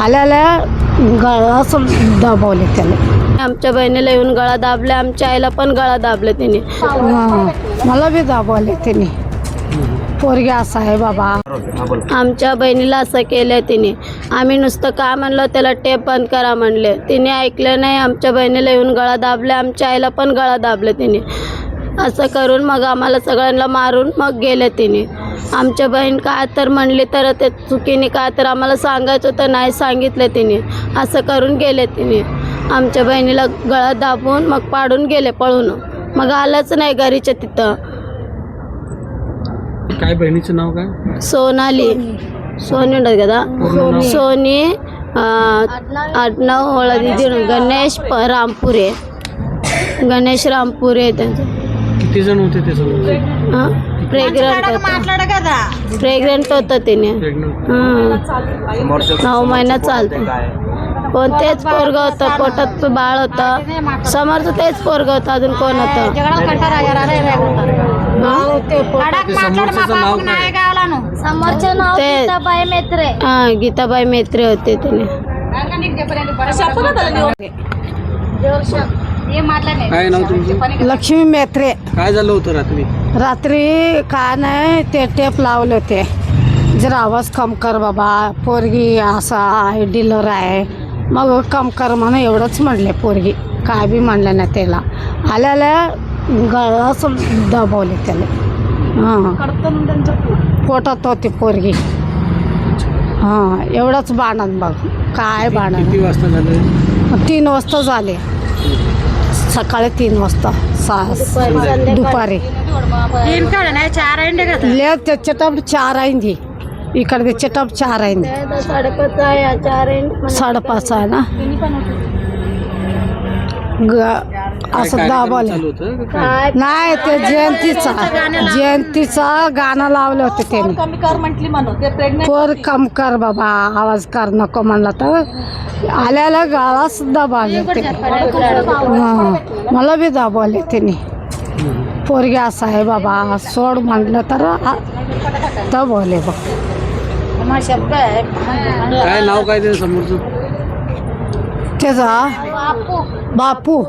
आल्याला गळा दाबवले त्याने. आमच्या बहिणीला येऊन गळा दाबले, आमच्या आईला पण गळा दाबले त्यांनी. मला बी दाबवले त्यांनी. पोरगी असा आहे बाबा. आमच्या बहिणीला असं केलं तिने. आम्ही नुसतं का म्हणलं त्याला टेप बंद करा म्हणले, तिने ऐकलं नाही. आमच्या बहिणीला येऊन गळा दाबले, आमच्या आईला पण गळा दाबले तिने. असं करून मग आम्हाला सगळ्यांना मारून मग गेले तिने. आमच्या बहीण काय तर म्हणली तर ते चुकीने काय तर आम्हाला सांगायचं होतं, नाही सांगितलं तिने. असं करून गेले तिने. आमच्या बहिणीला गळा दाबून मग पाडून गेले पळून. मग आलंच नाही घरीच्या तिथं. काय बहिणीचं नाव काय? सोनाली. सोनी కదా सोनी आडनाव ओळख दिदी. गणेश रामपुरे. गणेश रामपुरे त्यांचं. किती जण होते ते सगळे? प्रेग्नंट होतं तिने. 9 महिना चालतं. कोण तेच पोरग होतं, पोटात बाळ होतं. समोरचं तेच पोरग होतं, अजून कोण होतं? गीताबाई मेत्रे होते तिने. काय नाव तुमचं? लक्ष्मी मेत्रे. काय झालं होतं रात्री? रात्री काय नाही, ते टेप लावले होते. जरा आवाज कम कर बाबा, पोरगी असा आहे, डीलर आहे. मग कम कर म्हणून एवढंच म्हणले. पोरगी काय बी म्हणलं नाही त्याला. आल्याला गळा दाबवले त्याने. पोटात होती पोरगी. एवढंच बाणन बघ. काय बाणन. किती वाजता झालं? 3 वाजता झाले. सकाळी 3 वाजता. दुपारी చెట్టప్పుడు 4 అయింది. ఇక్కడ తెచ్చేటప్పుడు 4 అయింది. 5:30 आहे ना. असं दाबवले नाही. ते जयंतीचा गाणं लावलं होतं त्यांनी. पोर कम कर बाबा, आवाज कर नको म्हणला तर आल्याला गाळा सुद्धा दाबवले ते. मला बी दाबवले त्यांनी. पोरगी असा आहे बाबा, सोड म्हणलं तर दाबवले बघ. काय नाव काय ते समोरचं? त्याचा बापू.